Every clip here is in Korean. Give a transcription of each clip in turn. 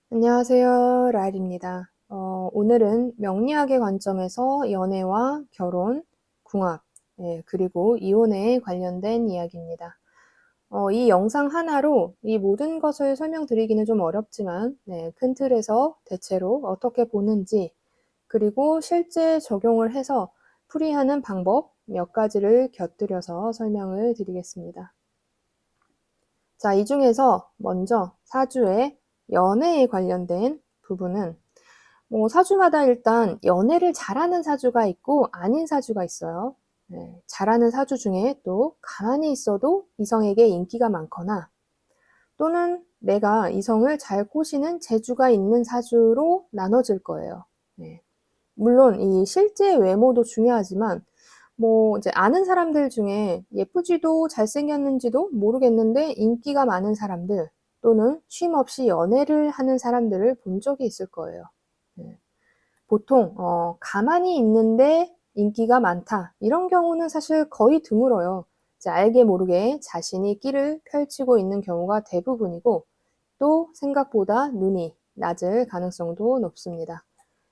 안녕하세요. 라일입니다. 오늘은 명리학의 관점에서 연애와 결혼, 궁합, 그리고 이혼에 관련된 이야기입니다. 이 영상 하나로 이 모든 것을 설명드리기는 좀 어렵지만, 큰 틀에서 대체로 어떻게 보는지, 그리고 실제 적용을 해서 풀이하는 방법 몇 가지를 곁들여서 설명을 드리겠습니다. 자, 이 중에서 먼저 사주의 연애에 관련된 부분은 사주마다 일단 연애를 잘하는 사주가 있고 아닌 사주가 있어요. 잘하는 사주 중에 또 가만히 있어도 이성에게 인기가 많거나 또는 내가 이성을 잘 꼬시는 재주가 있는 사주로 나눠질 거예요. 물론 이 실제 외모도 중요하지만 이제 아는 사람들 중에 예쁘지도 잘생겼는지도 모르겠는데 인기가 많은 사람들 또는 쉼 없이 연애를 하는 사람들을 본 적이 있을 거예요. 보통 가만히 있는데 인기가 많다 이런 경우는 사실 거의 드물어요. 이제 알게 모르게 자신이 끼를 펼치고 있는 경우가 대부분이고 또 생각보다 눈이 낮을 가능성도 높습니다.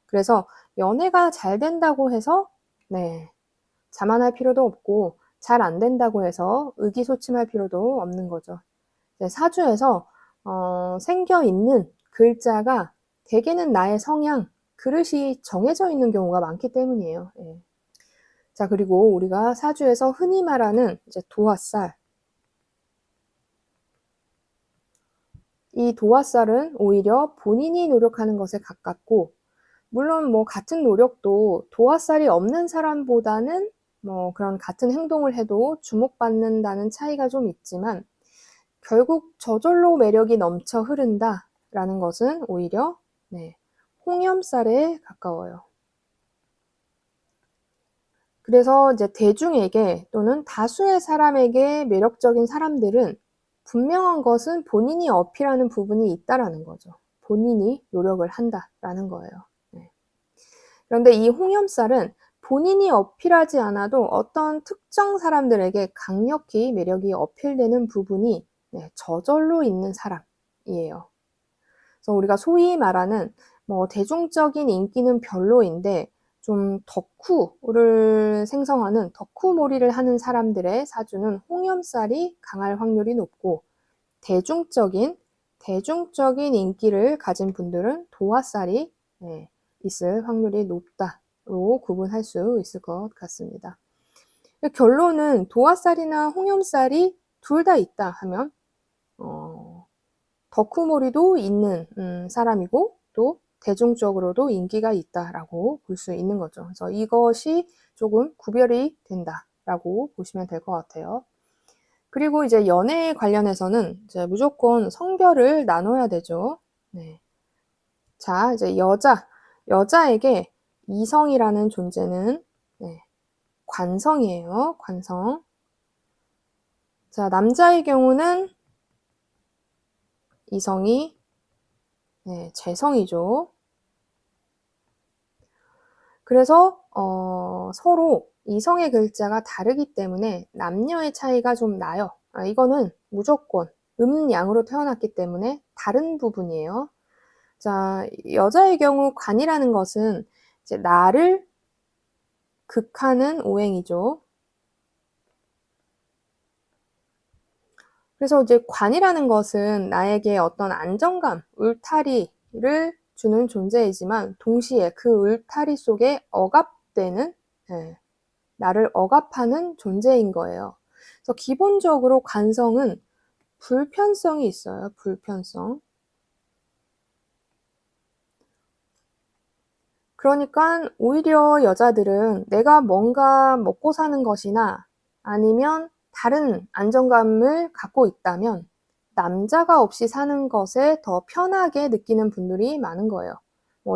그래서 연애가 잘 된다고 해서 자만할 필요도 없고 잘 안 된다고 해서 의기소침할 필요도 없는 거죠. 사주에서 생겨 있는 글자가 대개는 나의 성향, 그릇이 정해져 있는 경우가 많기 때문이에요. 자, 그리고 우리가 사주에서 흔히 말하는 이제 도화살. 이 도화살은 오히려 본인이 노력하는 것에 가깝고, 물론 같은 노력도 도화살이 없는 사람보다는 그런 같은 행동을 해도 주목받는다는 차이가 좀 있지만, 결국 저절로 매력이 넘쳐 흐른다라는 것은 오히려 홍염살에 가까워요. 그래서 이제 대중에게 또는 다수의 사람에게 매력적인 사람들은 분명한 것은 본인이 어필하는 부분이 있다라는 거죠. 본인이 노력을 한다라는 거예요. 그런데 이 홍염살은 본인이 어필하지 않아도 어떤 특정 사람들에게 강력히 매력이 어필되는 부분이 저절로 있는 사람이에요. 그래서 우리가 소위 말하는 대중적인 인기는 별로인데 좀 덕후를 생성하는 덕후몰이를 하는 사람들의 사주는 홍염살이 강할 확률이 높고 대중적인 인기를 가진 분들은 도화살이 있을 확률이 높다로 구분할 수 있을 것 같습니다. 결론은 도화살이나 홍염살이 둘 다 있다 하면 덕후몰이도 있는 사람이고 또 대중적으로도 인기가 있다라고 볼 수 있는 거죠. 그래서 이것이 조금 구별이 된다라고 보시면 될 것 같아요. 그리고 이제 연애에 관련해서는 이제 무조건 성별을 나눠야 되죠. 자, 이제 여자에게 이성이라는 존재는 관성이에요. 관성. 자, 남자의 경우는 이성이 재성이죠. 그래서 서로 이성의 글자가 다르기 때문에 남녀의 차이가 좀 나요. 이거는 무조건 음양으로 태어났기 때문에 다른 부분이에요. 자, 여자의 경우 관이라는 것은 이제 나를 극하는 오행이죠. 그래서 이제 관이라는 것은 나에게 어떤 안정감, 울타리를 주는 존재이지만 동시에 그 울타리 속에 억압되는 나를 억압하는 존재인 거예요. 그래서 기본적으로 관성은 불편성이 있어요. 불편성. 그러니까 오히려 여자들은 내가 뭔가 먹고 사는 것이나 아니면 다른 안정감을 갖고 있다면 남자가 없이 사는 것에 더 편하게 느끼는 분들이 많은 거예요.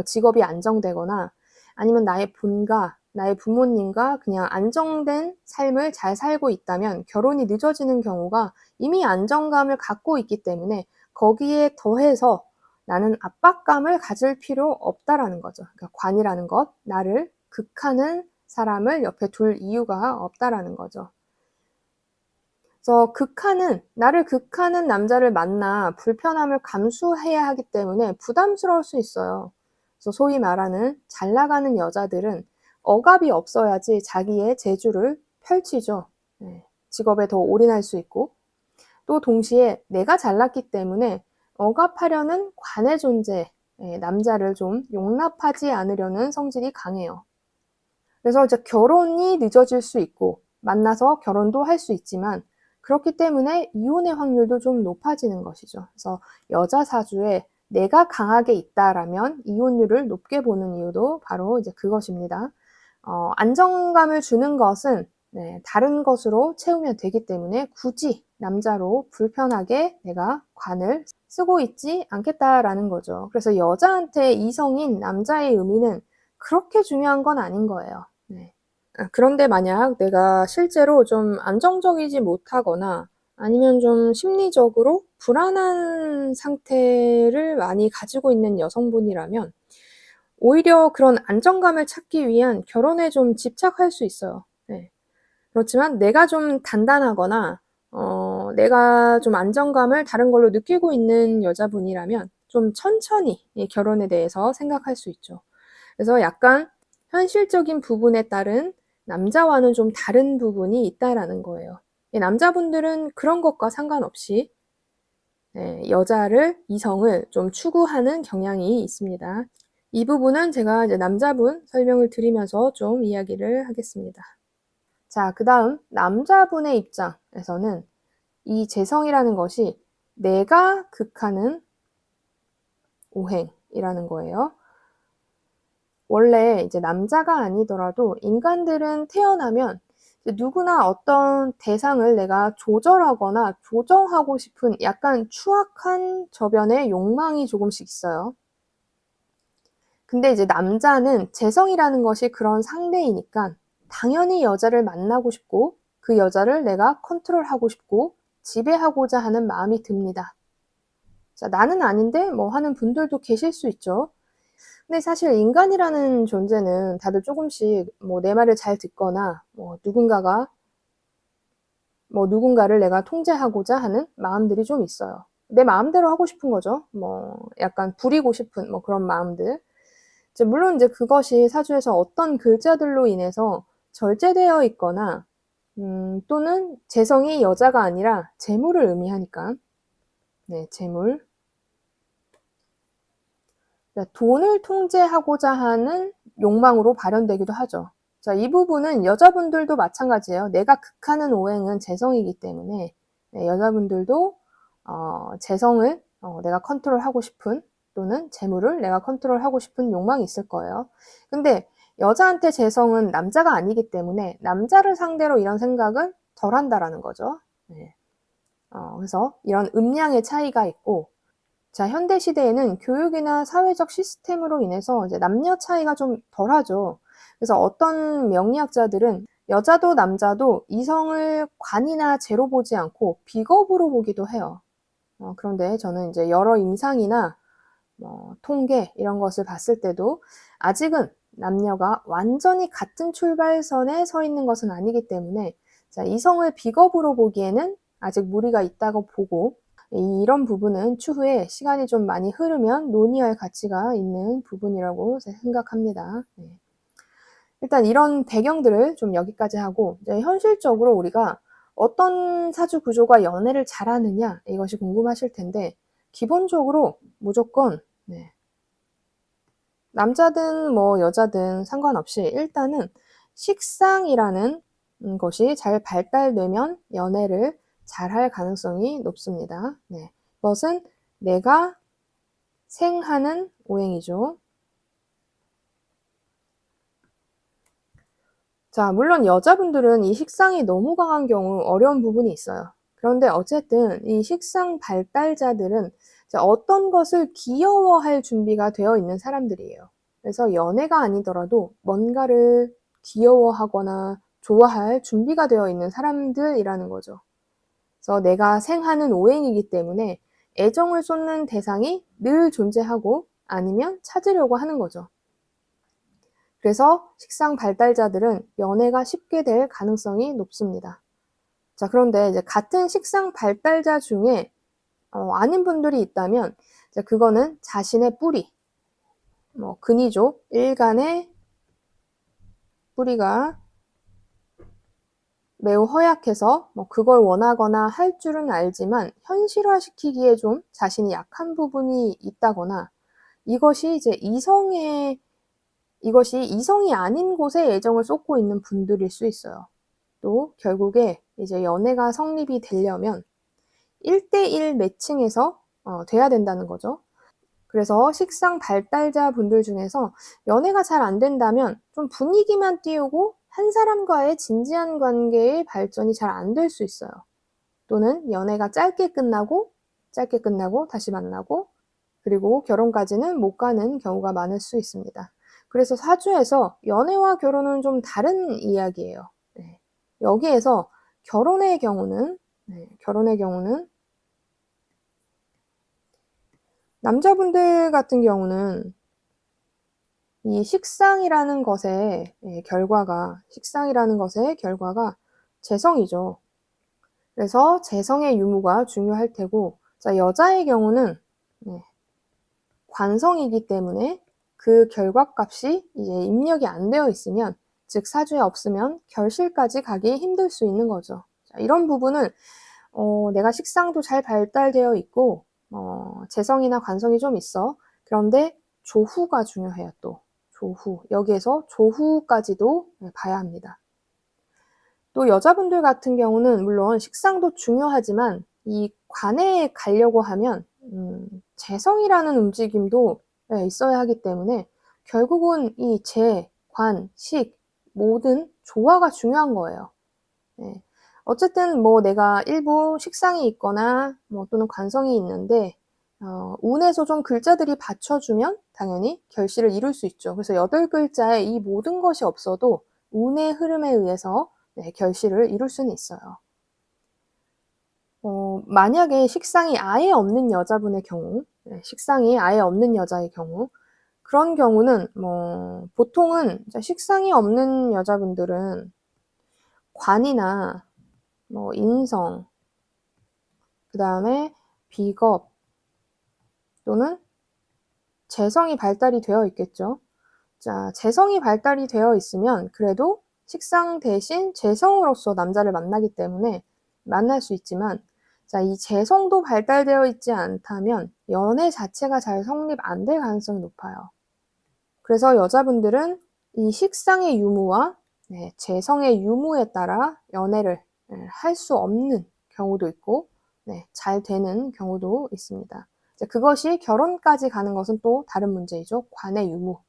직업이 안정되거나 아니면 나의 본가, 나의 부모님과 그냥 안정된 삶을 잘 살고 있다면 결혼이 늦어지는 경우가 이미 안정감을 갖고 있기 때문에 거기에 더해서 나는 압박감을 가질 필요 없다라는 거죠. 그러니까 관이라는 것, 나를 극하는 사람을 옆에 둘 이유가 없다라는 거죠. 그래서 나를 극하는 남자를 만나 불편함을 감수해야 하기 때문에 부담스러울 수 있어요. 그래서 소위 말하는 잘 나가는 여자들은 억압이 없어야지 자기의 재주를 펼치죠. 네, 직업에 더 올인할 수 있고, 또 동시에 내가 잘났기 때문에 억압하려는 관의 존재, 남자를 좀 용납하지 않으려는 성질이 강해요. 그래서 이제 결혼이 늦어질 수 있고, 만나서 결혼도 할 수 있지만, 그렇기 때문에 이혼의 확률도 좀 높아지는 것이죠. 그래서 여자 사주에 내가 강하게 있다라면 이혼율을 높게 보는 이유도 바로 이제 그것입니다. 안정감을 주는 것은 다른 것으로 채우면 되기 때문에 굳이 남자로 불편하게 내가 관을 쓰고 있지 않겠다라는 거죠. 그래서 여자한테 이성인 남자의 의미는 그렇게 중요한 건 아닌 거예요. 네. 그런데 만약 내가 실제로 좀 안정적이지 못하거나 아니면 좀 심리적으로 불안한 상태를 많이 가지고 있는 여성분이라면 오히려 그런 안정감을 찾기 위한 결혼에 좀 집착할 수 있어요. 네. 그렇지만 내가 좀 단단하거나 내가 좀 안정감을 다른 걸로 느끼고 있는 여자분이라면 좀 천천히 이 결혼에 대해서 생각할 수 있죠. 그래서 약간 현실적인 부분에 따른 남자와는 좀 다른 부분이 있다라는 거예요. 남자분들은 그런 것과 상관없이 이성을 좀 추구하는 경향이 있습니다. 이 부분은 제가 이제 남자분 설명을 드리면서 좀 이야기를 하겠습니다. 자, 그 다음 남자분의 입장에서는 이 재성이라는 것이 내가 극하는 오행이라는 거예요. 원래 이제 남자가 아니더라도 인간들은 태어나면 누구나 어떤 대상을 내가 조절하거나 조정하고 싶은 약간 추악한 저변의 욕망이 조금씩 있어요. 근데 이제 남자는 재성이라는 것이 그런 상대이니까 당연히 여자를 만나고 싶고 그 여자를 내가 컨트롤하고 싶고 지배하고자 하는 마음이 듭니다. 자, 나는 아닌데 뭐 하는 분들도 계실 수 있죠. 근데 사실 인간이라는 존재는 다들 조금씩 뭐 내 말을 잘 듣거나 뭐 누군가를 내가 통제하고자 하는 마음들이 좀 있어요. 내 마음대로 하고 싶은 거죠. 뭐 약간 부리고 싶은 뭐 그런 마음들. 물론 이제 그것이 사주에서 어떤 글자들로 인해서 절제되어 있거나 또는 재성이 여자가 아니라 재물을 의미하니까 재물. 돈을 통제하고자 하는 욕망으로 발현되기도 하죠. 자, 이 부분은 여자분들도 마찬가지예요. 내가 극하는 오행은 재성이기 때문에 여자분들도 재성을 내가 컨트롤하고 싶은 또는 재물을 내가 컨트롤하고 싶은 욕망이 있을 거예요. 근데 여자한테 재성은 남자가 아니기 때문에 남자를 상대로 이런 생각은 덜 한다라는 거죠. 그래서 이런 음량의 차이가 있고, 자, 현대 시대에는 교육이나 사회적 시스템으로 인해서 이제 남녀 차이가 좀 덜하죠. 그래서 어떤 명리학자들은 여자도 남자도 이성을 관이나 재로 보지 않고 비겁으로 보기도 해요. 그런데 저는 이제 여러 임상이나 통계 이런 것을 봤을 때도 아직은 남녀가 완전히 같은 출발선에 서 있는 것은 아니기 때문에 자, 이성을 비겁으로 보기에는 아직 무리가 있다고 보고 이런 부분은 추후에 시간이 좀 많이 흐르면 논의할 가치가 있는 부분이라고 생각합니다. 일단 이런 배경들을 좀 여기까지 하고 이제 현실적으로 우리가 어떤 사주 구조가 연애를 잘하느냐 이것이 궁금하실 텐데 기본적으로 무조건 남자든 뭐 여자든 상관없이 일단은 식상이라는 것이 잘 발달되면 연애를 잘할 가능성이 높습니다. 이것은 내가 생하는 오행이죠. 자, 물론 여자분들은 이 식상이 너무 강한 경우 어려운 부분이 있어요. 그런데 어쨌든 이 식상 발달자들은 어떤 것을 귀여워할 준비가 되어 있는 사람들이에요. 그래서 연애가 아니더라도 뭔가를 귀여워하거나 좋아할 준비가 되어 있는 사람들이라는 거죠. 그래서 내가 생하는 오행이기 때문에 애정을 쏟는 대상이 늘 존재하고 아니면 찾으려고 하는 거죠. 그래서 식상 발달자들은 연애가 쉽게 될 가능성이 높습니다. 자, 그런데 이제 같은 식상 발달자 중에 아닌 분들이 있다면 이제 그거는 자신의 뿌리, 근위족, 일간의 뿌리가 매우 허약해서 그걸 원하거나 할 줄은 알지만 현실화시키기에 좀 자신이 약한 부분이 있다거나 이것이 이성이 아닌 곳에 애정을 쏟고 있는 분들일 수 있어요. 또 결국에 이제 연애가 성립이 되려면 1대1 매칭해서 돼야 된다는 거죠. 그래서 식상 발달자 분들 중에서 연애가 잘 안 된다면 좀 분위기만 띄우고 한 사람과의 진지한 관계의 발전이 잘 안 될 수 있어요. 또는 연애가 짧게 끝나고 다시 만나고 그리고 결혼까지는 못 가는 경우가 많을 수 있습니다. 그래서 사주에서 연애와 결혼은 좀 다른 이야기예요. 네. 여기에서 결혼의 경우는 남자분들 같은 경우는 이 식상이라는 것의 결과가 재성이죠. 그래서 재성의 유무가 중요할 테고, 자, 여자의 경우는 관성이기 때문에 그 결과값이 이제 입력이 안 되어 있으면, 즉 사주에 없으면 결실까지 가기 힘들 수 있는 거죠. 자, 이런 부분은 내가 식상도 잘 발달되어 있고 재성이나 관성이 좀 있어. 그런데 조후가 중요해요. 또 조후. 여기에서 조후까지도 봐야 합니다. 또 여자분들 같은 경우는 물론 식상도 중요하지만 이 관에 가려고 하면 재성이라는 움직임도 있어야 하기 때문에 결국은 이 재, 관, 식 모든 조화가 중요한 거예요. 네. 어쨌든 내가 일부 식상이 있거나 또는 관성이 있는데 운에서 좀 글자들이 받쳐주면 당연히 결실을 이룰 수 있죠. 그래서 8글자에 이 모든 것이 없어도 운의 흐름에 의해서 결실을 이룰 수는 있어요. 만약에 식상이 아예 없는 여자분의 경우, 식상이 아예 없는 여자의 경우, 그런 경우는 보통은 식상이 없는 여자분들은 관이나 인성, 그 다음에 비겁 또는 재성이 발달이 되어 있겠죠. 자, 재성이 발달이 되어 있으면 그래도 식상 대신 재성으로서 남자를 만나기 때문에 만날 수 있지만, 자, 이 재성도 발달되어 있지 않다면 연애 자체가 잘 성립 안 될 가능성이 높아요. 그래서 여자분들은 이 식상의 유무와 재성의 유무에 따라 연애를 할 수 없는 경우도 있고 잘 되는 경우도 있습니다. 그것이 결혼까지 가는 것은 또 다른 문제이죠. 관의 유무.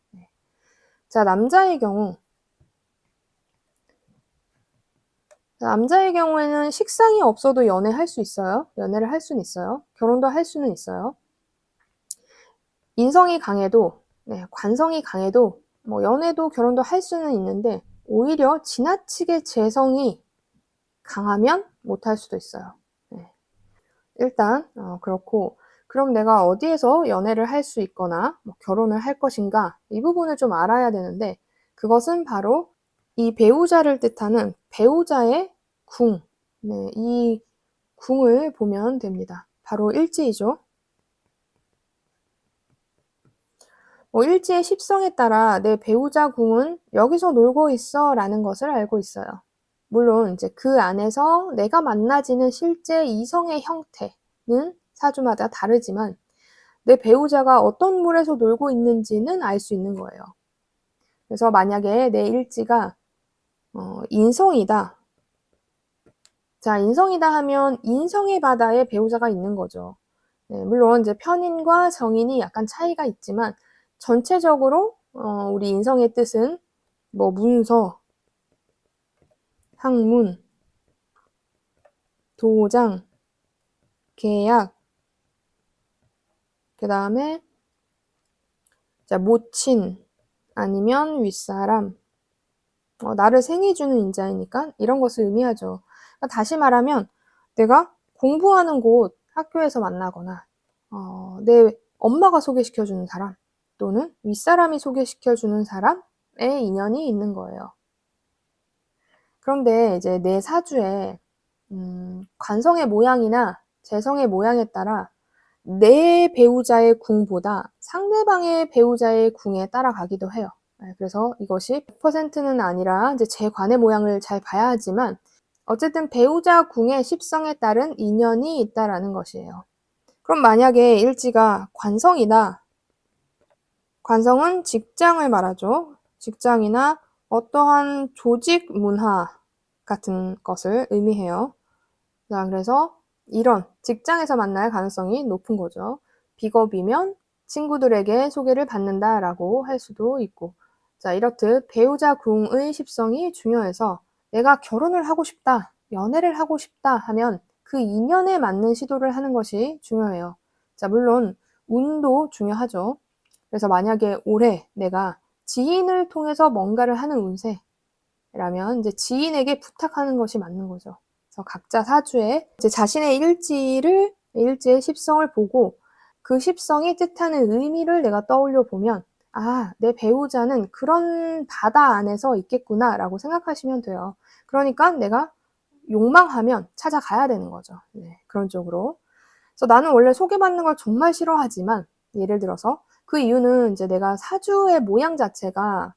자, 남자의 경우에는 식상이 없어도 연애할 수 있어요. 연애를 할 수는 있어요. 결혼도 할 수는 있어요. 인성이 강해도 관성이 강해도 연애도 결혼도 할 수는 있는데 오히려 지나치게 재성이 강하면 못할 수도 있어요. 일단 그렇고, 그럼 내가 어디에서 연애를 할 수 있거나 결혼을 할 것인가, 이 부분을 좀 알아야 되는데, 그것은 바로 이 배우자를 뜻하는 배우자의 궁, 이 궁을 보면 됩니다. 바로 일지이죠. 일지의 십성에 따라 내 배우자 궁은 여기서 놀고 있어 라는 것을 알고 있어요. 물론 이제 그 안에서 내가 만나지는 실제 이성의 형태는 사주마다 다르지만 내 배우자가 어떤 물에서 놀고 있는지는 알 수 있는 거예요. 그래서 만약에 내 일지가 인성이다. 자, 인성이다 하면 인성의 바다에 배우자가 있는 거죠. 물론 이제 편인과 정인이 약간 차이가 있지만 전체적으로 우리 인성의 뜻은 문서, 학문, 도장, 계약, 그 다음에 모친 아니면 윗사람, 나를 생해주는 인자이니까 이런 것을 의미하죠. 그러니까 다시 말하면 내가 공부하는 곳 학교에서 만나거나 내 엄마가 소개시켜주는 사람 또는 윗사람이 소개시켜주는 사람의 인연이 있는 거예요. 그런데 이제 내 사주에 관성의 모양이나 재성의 모양에 따라 내 배우자의 궁보다 상대방의 배우자의 궁에 따라가기도 해요. 그래서 이것이 100%는 아니라 이제 제 관의 모양을 잘 봐야 하지만 어쨌든 배우자 궁의 십성에 따른 인연이 있다라는 것이에요. 그럼 만약에 일지가 관성이다. 관성은 직장을 말하죠. 직장이나 어떠한 조직 문화 같은 것을 의미해요. 자, 그래서 이런 직장에서 만날 가능성이 높은 거죠. 비겁이면 친구들에게 소개를 받는다라고 할 수도 있고, 자, 이렇듯 배우자 궁의 십성이 중요해서 내가 결혼을 하고 싶다, 연애를 하고 싶다 하면 그 인연에 맞는 시도를 하는 것이 중요해요. 자, 물론 운도 중요하죠. 그래서 만약에 올해 내가 지인을 통해서 뭔가를 하는 운세라면 이제 지인에게 부탁하는 것이 맞는 거죠. 그래서 각자 사주에 이제 자신의 일지의 십성을 보고 그 십성이 뜻하는 의미를 내가 떠올려 보면 아, 내 배우자는 그런 바다 안에서 있겠구나라고 생각하시면 돼요. 그러니까 내가 욕망하면 찾아가야 되는 거죠. 네, 그런 쪽으로. 그래서 나는 원래 소개받는 걸 정말 싫어하지만 예를 들어서 그 이유는 이제 내가 사주의 모양 자체가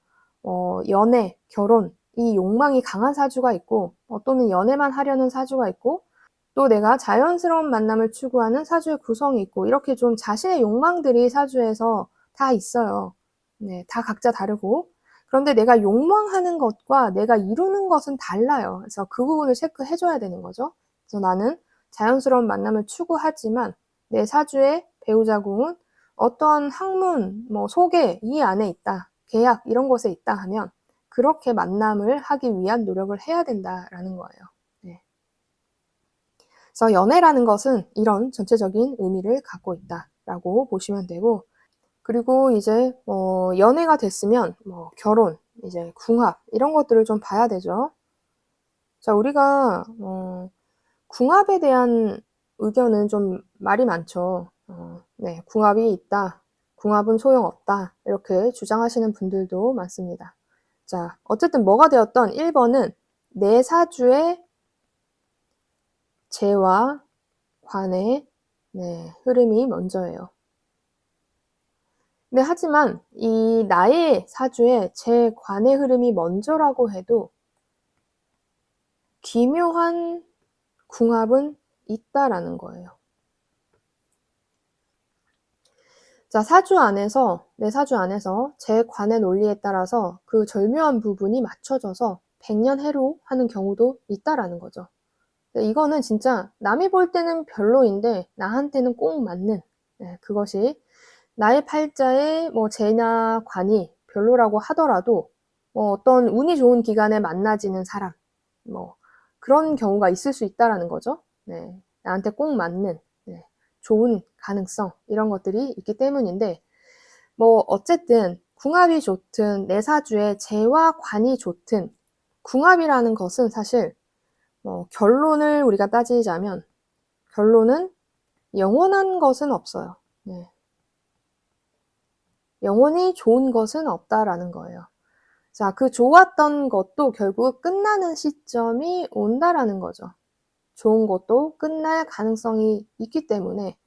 연애, 결혼 이 욕망이 강한 사주가 있고 또는 연애만 하려는 사주가 있고 또 내가 자연스러운 만남을 추구하는 사주의 구성이 있고 이렇게 좀 자신의 욕망들이 사주에서 다 있어요. 네, 다 각자 다르고 그런데 내가 욕망하는 것과 내가 이루는 것은 달라요. 그래서 그 부분을 체크해줘야 되는 거죠. 그래서 나는 자연스러운 만남을 추구하지만 내 사주의 배우자궁은 어떠한 학문, 소개 이 안에 있다, 계약 이런 곳에 있다 하면 그렇게 만남을 하기 위한 노력을 해야 된다라는 거예요. 네. 그래서 연애라는 것은 이런 전체적인 의미를 갖고 있다라고 보시면 되고 그리고 이제 연애가 됐으면 결혼, 이제 궁합 이런 것들을 좀 봐야 되죠. 자, 우리가 궁합에 대한 의견은 좀 말이 많죠. 네, 궁합이 있다. 궁합은 소용없다. 이렇게 주장하시는 분들도 많습니다. 자, 어쨌든 뭐가 되었던 1번은 내 사주의 재와 관의 흐름이 먼저예요. 네, 하지만 이 나의 사주에 제 관의 흐름이 먼저라고 해도 기묘한 궁합은 있다라는 거예요. 자, 내 사주 안에서 제 관의 논리에 따라서 그 절묘한 부분이 맞춰져서 백년해로 하는 경우도 있다라는 거죠. 이거는 진짜 남이 볼 때는 별로인데 나한테는 꼭 맞는 그것이 나의 팔자에 재나 관이 별로라고 하더라도 어떤 운이 좋은 기간에 만나지는 사람 그런 경우가 있을 수 있다라는 거죠. 네, 나한테 꼭 맞는 좋은 가능성 이런 것들이 있기 때문인데 어쨌든 궁합이 좋든 내 사주에 재와 관이 좋든 궁합이라는 것은 사실 결론을 우리가 따지자면 결론은 영원한 것은 없어요. 네. 영원히 좋은 것은 없다라는 거예요. 자, 그 좋았던 것도 결국 끝나는 시점이 온다라는 거죠. 좋은 것도 끝날 가능성이 있기 때문에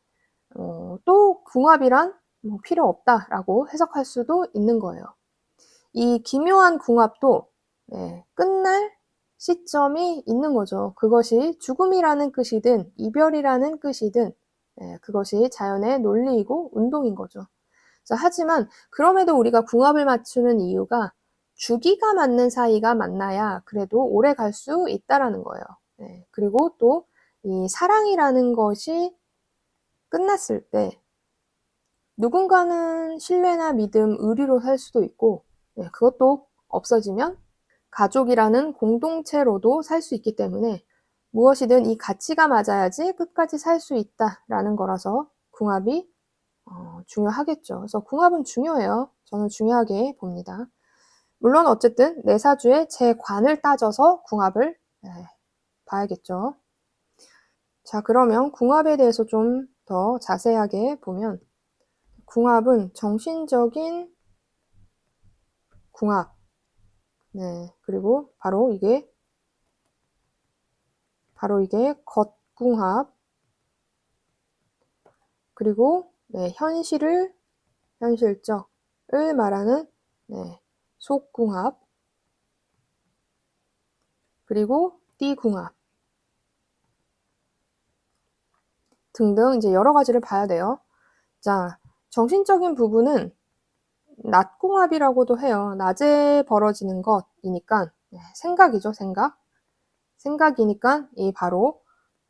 또 궁합이란 필요 없다라고 해석할 수도 있는 거예요. 이 기묘한 궁합도 끝날 시점이 있는 거죠. 그것이 죽음이라는 뜻이든 이별이라는 뜻이든 그것이 자연의 논리이고 운동인 거죠. 자, 하지만 그럼에도 우리가 궁합을 맞추는 이유가 주기가 맞는 사이가 만나야 그래도 오래 갈 수 있다라는 거예요. 그리고 또 이 사랑이라는 것이 끝났을 때 누군가는 신뢰나 믿음, 의리로 살 수도 있고 그것도 없어지면 가족이라는 공동체로도 살 수 있기 때문에 무엇이든 이 가치가 맞아야지 끝까지 살 수 있다라는 거라서 궁합이 중요하겠죠. 그래서 궁합은 중요해요. 저는 중요하게 봅니다. 물론 어쨌든 내 사주에 제 관을 따져서 궁합을 봐야겠죠. 자, 그러면 궁합에 대해서 좀 더 자세하게 보면 궁합은 정신적인 궁합. 그리고 바로 이게 바로 이게 겉궁합, 그리고 네, 현실적을 말하는 네, 속궁합, 그리고 띠궁합 등등 이제 여러 가지를 봐야 돼요. 자, 정신적인 부분은 낮궁합이라고도 해요. 낮에 벌어지는 것이니까 생각이죠, 생각. 생각이니까 이 바로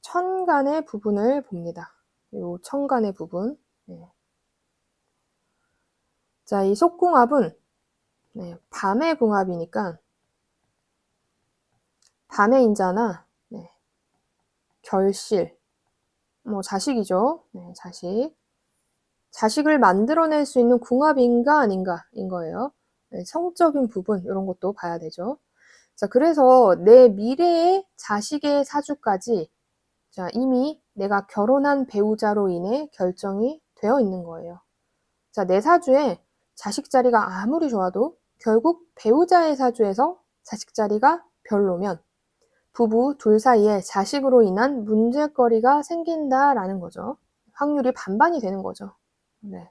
천간의 부분을 봅니다. 요 천간의 부분. 네. 자, 이 속궁합은 네, 밤의 궁합이니까 밤의 인자나 네, 결실, 뭐 자식이죠. 네, 자식을 만들어낼 수 있는 궁합인가 아닌가인 거예요. 네, 성적인 부분 이런 것도 봐야 되죠. 자, 그래서 내 미래의 자식의 사주까지 자, 이미 내가 결혼한 배우자로 인해 결정이 되어 있는 거예요. 자, 내 사주에 자식 자리가 아무리 좋아도 결국 배우자의 사주에서 자식 자리가 별로면 부부 둘 사이에 자식으로 인한 문제거리가 생긴다라는 거죠. 확률이 반반이 되는 거죠. 네.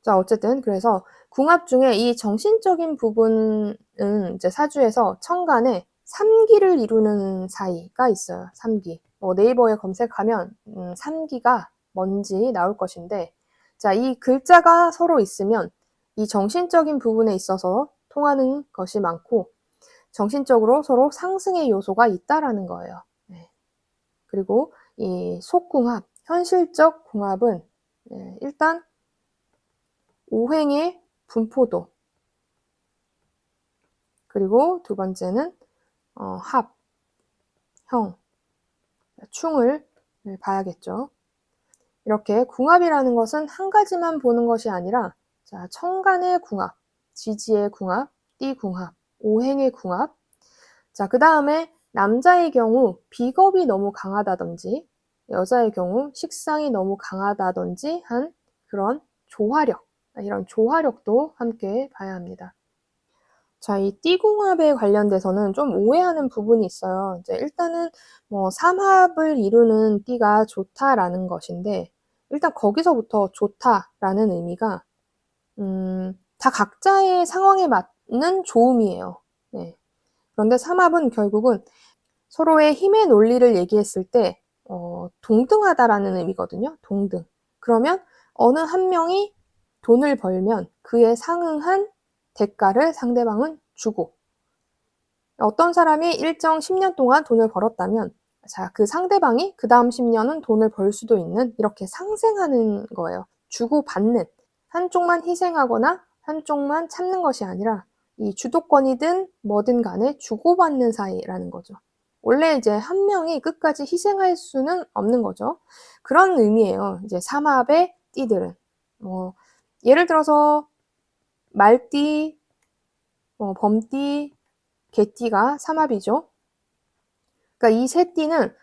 자, 어쨌든 그래서 궁합 중에 이 정신적인 부분은 이제 사주에서 천간에 3기를 이루는 사이가 있어요. 3기. 네이버에 검색하면 3기가 뭔지 나올 것인데 자, 이 글자가 서로 있으면 이 정신적인 부분에 있어서 통하는 것이 많고 정신적으로 서로 상승의 요소가 있다라는 거예요. 네. 그리고 이 속궁합, 현실적 궁합은 일단 오행의 분포도, 그리고 두 번째는 합, 형, 충을 봐야겠죠. 이렇게 궁합이라는 것은 한 가지만 보는 것이 아니라 자, 천간의 궁합, 지지의 궁합, 띠궁합, 오행의 궁합. 자, 그 다음에 남자의 경우 비겁이 너무 강하다든지 여자의 경우 식상이 너무 강하다든지 한 그런 조화력, 이런 조화력도 함께 봐야 합니다. 자, 이 띠궁합에 관련돼서는 좀 오해하는 부분이 있어요. 이제 일단은 뭐 삼합을 이루는 띠가 좋다라는 것인데 일단 거기서부터 좋다라는 의미가 다 각자의 상황에 맞는 좋음이에요. 네. 그런데 삼합은 결국은 서로의 힘의 논리를 얘기했을 때 동등하다라는 의미거든요. 동등. 그러면 어느 한 명이 돈을 벌면 그에 상응한 대가를 상대방은 주고 어떤 사람이 일정 10년 동안 돈을 벌었다면 자, 그 상대방이 그 다음 10년은 돈을 벌 수도 있는 이렇게 상생하는 거예요. 주고받는. 한쪽만 희생하거나 한쪽만 참는 것이 아니라 이 주도권이든 뭐든 간에 주고받는 사이라는 거죠. 원래 이제 한 명이 끝까지 희생할 수는 없는 거죠. 그런 의미예요. 이제 삼합의 띠들은. 예를 들어서 말띠, 범띠, 개띠가 삼합이죠. 그러니까 이 세 띠는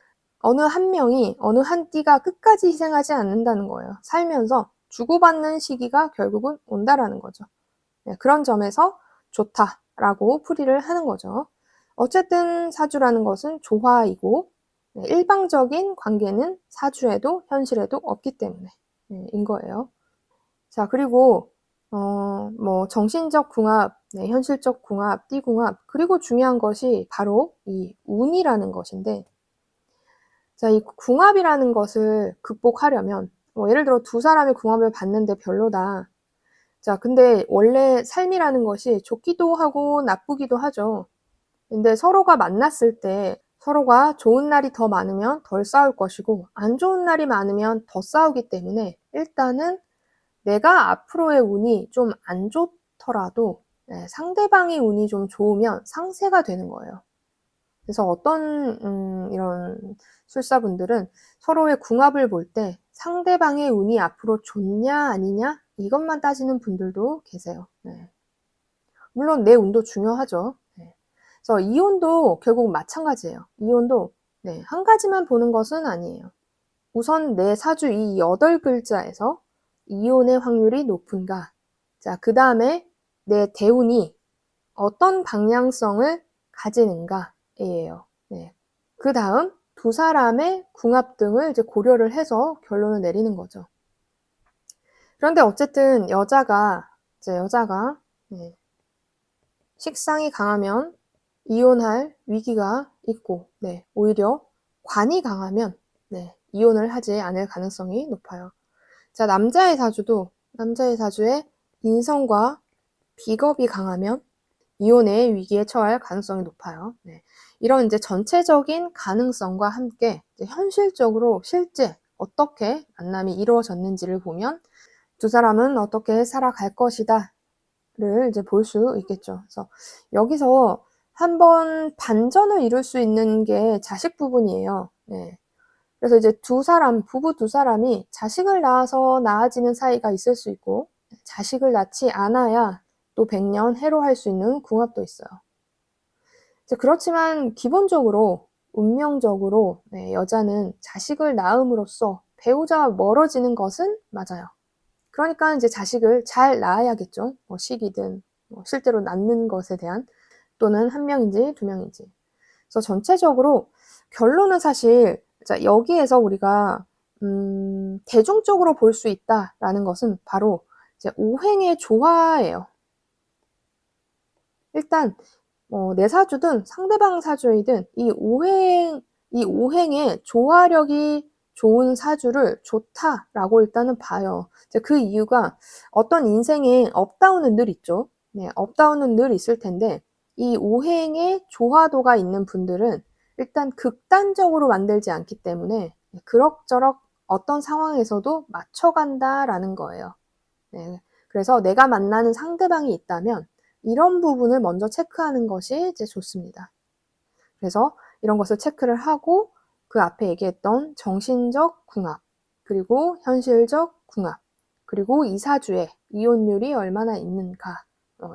어느 한 명이 어느 한 띠가 끝까지 희생하지 않는다는 거예요. 살면서 주고받는 시기가 결국은 온다라는 거죠. 네, 그런 점에서 좋다라고 풀이를 하는 거죠. 어쨌든 사주라는 것은 조화이고 일방적인 관계는 사주에도 현실에도 없기 때문에 인 거예요. 자, 그리고 정신적 궁합, 현실적 궁합, 띠궁합, 그리고 중요한 것이 바로 이 운이라는 것인데, 자, 이 궁합이라는 것을 극복하려면, 예를 들어 두 사람이 궁합을 봤는데 별로다. 자, 근데 원래 삶이라는 것이 좋기도 하고 나쁘기도 하죠. 근데 서로가 만났을 때 서로가 좋은 날이 더 많으면 덜 싸울 것이고, 안 좋은 날이 많으면 더 싸우기 때문에 일단은 내가 앞으로의 운이 좀 안 좋더라도 상대방의 운이 좀 좋으면 상쇄가 되는 거예요. 그래서 어떤 이런 술사분들은 서로의 궁합을 볼 때 상대방의 운이 앞으로 좋냐 아니냐 이것만 따지는 분들도 계세요. 네. 물론 내 운도 중요하죠. 네. 그래서 이혼도 결국 마찬가지예요. 이혼도 한 가지만 보는 것은 아니에요. 우선 내 사주 이 8글자에서 이혼의 확률이 높은가? 자, 그 다음에 내 대운이 어떤 방향성을 가지는가예요. 네. 그 다음 두 사람의 궁합 등을 이제 고려를 해서 결론을 내리는 거죠. 그런데 어쨌든 여자가 네, 식상이 강하면 이혼할 위기가 있고, 네, 오히려 관이 강하면 네, 이혼을 하지 않을 가능성이 높아요. 자, 남자의 사주에 인성과 비겁이 강하면 이혼의 위기에 처할 가능성이 높아요. 네. 이런 이제 전체적인 가능성과 함께 이제 현실적으로 실제 어떻게 만남이 이루어졌는지를 보면 두 사람은 어떻게 살아갈 것이다를 이제 볼 수 있겠죠. 그래서 여기서 한번 반전을 이룰 수 있는 게 자식 부분이에요. 네. 그래서 이제 부부 두 사람이 자식을 낳아서 나아지는 사이가 있을 수 있고, 자식을 낳지 않아야 또 100년 해로할 수 있는 궁합도 있어요. 그렇지만 기본적으로, 운명적으로, 네, 여자는 자식을 낳음으로써 배우자와 멀어지는 것은 맞아요. 그러니까 이제 자식을 잘 낳아야겠죠. 뭐 시기든, 뭐 실제로 낳는 것에 대한, 또는 한 명인지 두 명인지. 그래서 전체적으로 결론은 사실 여기에서 우리가 대중적으로 볼 수 있다라는 것은 바로 이제 오행의 조화예요. 일단 내 사주든 상대방 사주이든 이 오행의 조화력이 좋은 사주를 좋다라고 일단은 봐요. 그 이유가 어떤 인생에 업다운은 늘 있죠. 네, 업다운은 늘 있을 텐데 이 오행의 조화도가 있는 분들은 일단 극단적으로 만들지 않기 때문에 그럭저럭 어떤 상황에서도 맞춰간다라는 거예요. 네, 그래서 내가 만나는 상대방이 있다면 이런 부분을 먼저 체크하는 것이 이제 좋습니다. 그래서 이런 것을 체크를 하고 그 앞에 얘기했던 정신적 궁합, 그리고 현실적 궁합, 그리고 이 사주에 이혼율이 얼마나 있는가,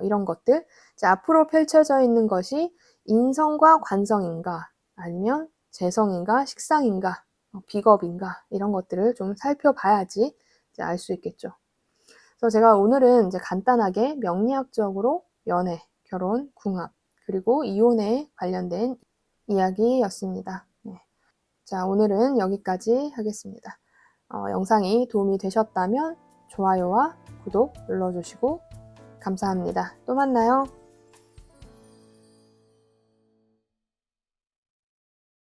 이런 것들. 이제 앞으로 펼쳐져 있는 것이 인성과 관성인가, 아니면 재성인가, 식상인가, 비겁인가, 이런 것들을 좀 살펴봐야지 이제 알 수 있겠죠. 그래서 제가 오늘은 이제 간단하게 명리학적으로 연애, 결혼, 궁합, 그리고 이혼에 관련된 이야기였습니다. 네. 자, 오늘은 여기까지 하겠습니다. 영상이 도움이 되셨다면 좋아요와 구독 눌러주시고 감사합니다. 또 만나요.